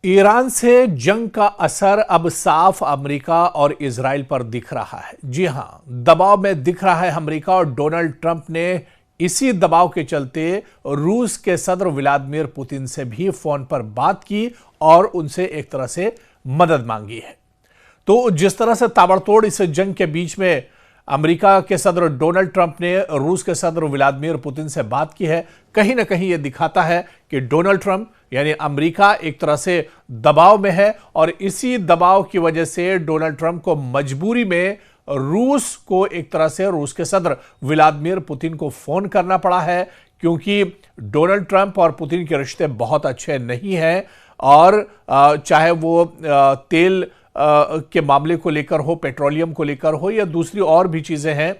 Iran से जंग का असर अब साफ अमेरिका और इजराइल पर दिख रहा है। जी हां, दबाव में दिख रहा है अमेरिका, और डोनाल्ड ट्रंप ने इसी दबाव के चलते रूस के सदर व्लादिमीर पुतिन से भी फोन पर बात की और उनसे एक तरह से मदद मांगी है। तो जिस तरह से ताबड़तोड़ इस जंग के बीच में अमेरिका के सदर डोनाल्ड ट्रंप ने रूस के सदर व्लादिमीर पुतिन से बात की है, कहीं ना कहीं यह दिखाता है कि डोनाल्ड ट्रंप यानी अमेरिका एक तरह से दबाव में है, और इसी दबाव की वजह से डोनाल्ड ट्रंप को मजबूरी में रूस को एक तरह से रूस के सदर व्लादिमीर पुतिन को फोन करना पड़ा है, क्योंकि डोनाल्ड ट्रंप और पुतिन के रिश्ते बहुत अच्छे नहीं हैं। और चाहे वो तेल के मामले को लेकर हो, पेट्रोलियम को लेकर हो, या दूसरी और भी चीजें हैं।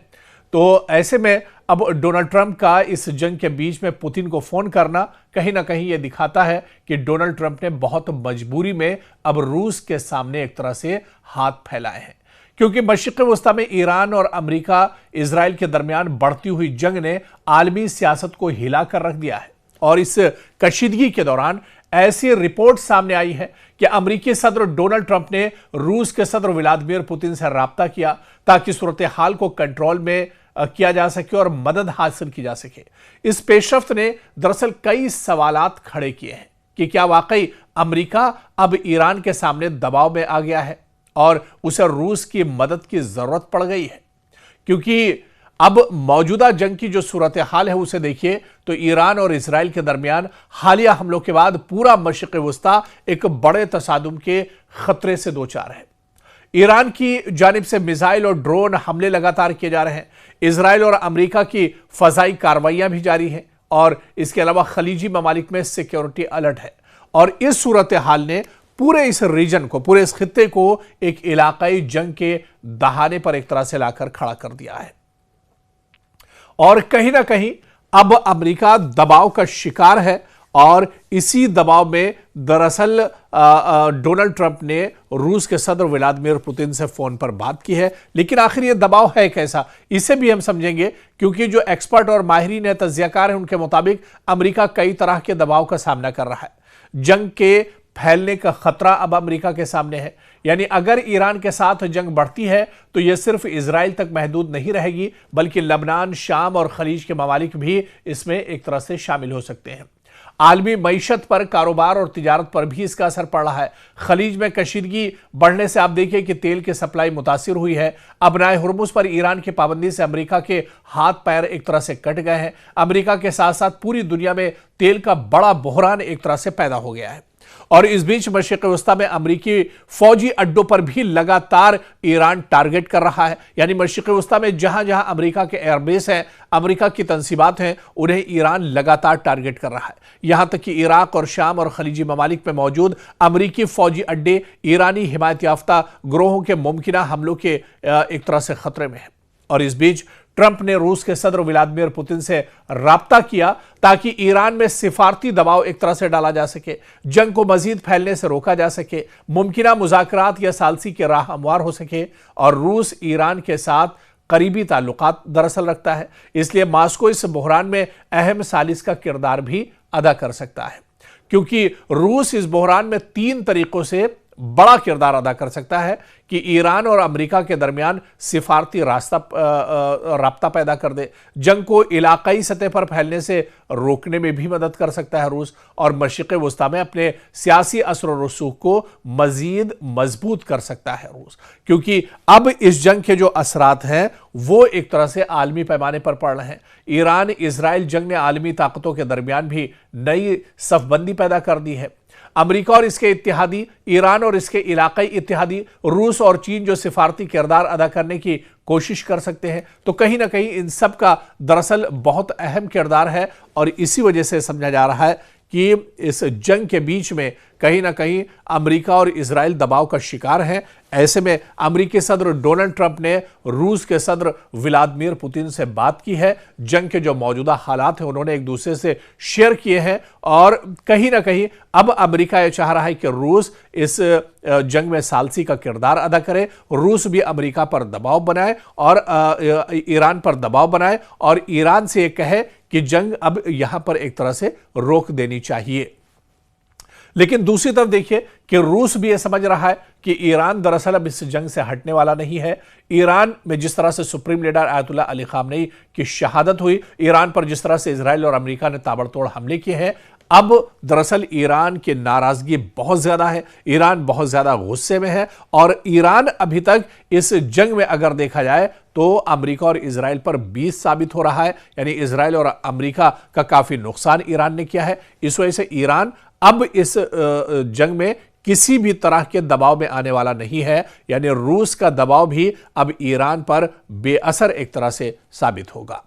तो ऐसे में अब डोनाल्ड ट्रंप का इस जंग के बीच में पुतिन को फोन करना कहीं ना कहीं यह दिखाता है कि डोनाल्ड ट्रंप ने बहुत मजबूरी में अब रूस के सामने एक तरह से हाथ फैलाए हैं, क्योंकि मशरिक़ वस्ता में ईरान और अमेरिका इजराइल के दरमियान बढ़ती हुई जंग ने आलमी सियासत को हिलाकर रख दिया है। और इस कशीदगी के दौरान ऐसी रिपोर्ट सामने आई है कि अमेरिकी सदर डोनाल्ड ट्रंप ने रूस के सदर व्लादिमीर पुतिन से राब्ता किया ताकि सूरत हाल को कंट्रोल में किया जा सके और मदद हासिल की जा सके। इस पेशरफ्त ने दरअसल कई सवालात खड़े किए हैं कि क्या वाकई अमेरिका अब ईरान के सामने दबाव में आ गया है और उसे रूस की मदद की जरूरत पड़ गई है। क्योंकि अब मौजूदा जंग की जो सूरत हाल है उसे देखिए तो ईरान और इजराइल के दरमियान हालिया हमलों के बाद पूरा मशरिक़ वस्ता एक बड़े तसादुम के खतरे से दो चार है। ईरान की जानिब से मिसाइल और ड्रोन हमले लगातार किए जा रहे हैं। इजराइल और अमेरिका की फजाई कार्रवाइयां भी जारी हैं, और इसके अलावा खलीजी ममालिक में सिक्योरिटी अलर्ट है। और इस सूरत हाल ने पूरे इस रीजन को, पूरे इस खित्ते को एक इलाकाई जंग के दहाने पर एक तरह से लाकर खड़ा कर दिया है। और कहीं ना कहीं अब अमेरिका दबाव का शिकार है, और इसी दबाव में दरअसल डोनाल्ड ट्रंप ने रूस के सदर व्लादिमीर पुतिन से फोन पर बात की है। लेकिन आखिर यह दबाव है कैसा, इसे भी हम समझेंगे, क्योंकि जो एक्सपर्ट और माहिरीन है, तज्जियाकार हैं, उनके मुताबिक अमेरिका कई तरह के दबाव का सामना कर रहा है। जंग के फैलने का खतरा अब अमेरिका के सामने है, यानी अगर ईरान के साथ जंग बढ़ती है तो यह सिर्फ इजराइल तक महदूद नहीं रहेगी, बल्कि लबनान, शाम और खलीज के ममालिक भी इसमें एक तरह से शामिल हो सकते हैं। आलमी मईशत पर, कारोबार और तिजारत पर भी इसका असर पड़ रहा है। खलीज में कशीदगी बढ़ने से आप देखिए कि तेल की सप्लाई मुतासिर हुई है। अपनाए हुर्मुज पर ईरान की पाबंदी से अमेरिका के हाथ पैर एक तरह से कट गए हैं। अमेरिका के साथ साथ पूरी दुनिया में तेल का बड़ा बहरान एक तरह से पैदा हो गया है। और इस बीच मशरिक़ वस्ता में अमेरिकी फौजी अड्डों पर भी लगातार ईरान टारगेट कर रहा है। यानी मशरिक़ वस्ता में जहां जहां अमेरिका के एयरबेस हैं, अमेरिका की तंसीबात हैं, उन्हें ईरान लगातार टारगेट कर रहा है। यहां तक कि इराक और शाम और खलीजी ममालिक में मौजूद अमेरिकी फौजी अड्डे ईरानी हिमायत याफ्ता ग्रोहों के मुमकिना हमलों के एक तरह से खतरे में है। और इस बीच ट्रंप ने रूस के सदर व्लादिमीर पुतिन से राब्ता किया ताकि ईरान में सिफारती दबाव एक तरह से डाला जा सके, जंग को मजीद फैलने से रोका जा सके, मुमकिना मुज़ाकरात या सालसी की राह हमवार हो सके। और रूस ईरान के साथ करीबी ताल्लुकात दरअसल रखता है, इसलिए मास्को इस बहरान में अहम सालिस का किरदार भी अदा कर सकता है, क्योंकि रूस इस बहरान में तीन तरीकों से बड़ा किरदार अदा कर सकता है कि ईरान और अमेरिका के दरमियान सिफारती रास्ता पैदा कर दे, जंग को इलाकाई सतह पर फैलने से रोकने में भी मदद कर सकता है रूस, और मशरिक़ वस्ता में अपने सियासी असर और रसूख को मजीद मजबूत कर सकता है रूस। क्योंकि अब इस जंग के जो असरात हैं वो एक तरह से आलमी पैमाने पर पड़ रहे हैं। ईरान इजराइल जंग ने आलमी ताकतों के दरमियान भी नई सफबंदी पैदा कर दी है। अमेरिका और इसके इत्तेहादी, ईरान और इसके इलाकाई इत्तेहादी, रूस और चीन जो सिफारती किरदार अदा करने की कोशिश कर सकते हैं। तो कहीं ना कहीं इन सब का दरअसल बहुत अहम किरदार है, और इसी वजह से समझा जा रहा है कि इस जंग के बीच में कहीं ना कहीं अमेरिका और इजराइल दबाव का शिकार हैं। ऐसे में अमेरिकी सदर डोनाल्ड ट्रंप ने रूस के सदर व्लादिमीर पुतिन से बात की है। जंग के जो मौजूदा हालात हैं उन्होंने एक दूसरे से शेयर किए हैं, और कहीं ना कहीं अब अमेरिका यह चाह रहा है कि रूस इस जंग में सालसी का किरदार अदा करे, रूस भी अमेरिका पर दबाव बनाए और ईरान पर दबाव बनाए, और ईरान से यह कहे कि जंग अब यहां पर एक तरह से रोक देनी चाहिए। लेकिन दूसरी तरफ देखिए कि रूस भी यह समझ रहा है कि ईरान दरअसल अब इस जंग से हटने वाला नहीं है। ईरान में जिस तरह से supreme leader Ayatollah Ali Khamenei की शहादत हुई, ईरान पर जिस तरह से इजराइल और अमेरिका ने ताबड़तोड़ हमले किए हैं, अब दरअसल ईरान की नाराजगी बहुत ज्यादा है, ईरान बहुत ज्यादा गुस्से में है और ईरान अभी तक इस जंग में अगर देखा जाए तो अमेरिका और इजराइल पर 20 साबित हो रहा है। यानी इजराइल और अमेरिका का काफी नुकसान ईरान ने किया है। इस वजह से ईरान अब इस जंग में किसी भी तरह के दबाव में आने वाला नहीं है। यानी रूस का दबाव भी अब ईरान पर बेअसर एक तरह से साबित होगा।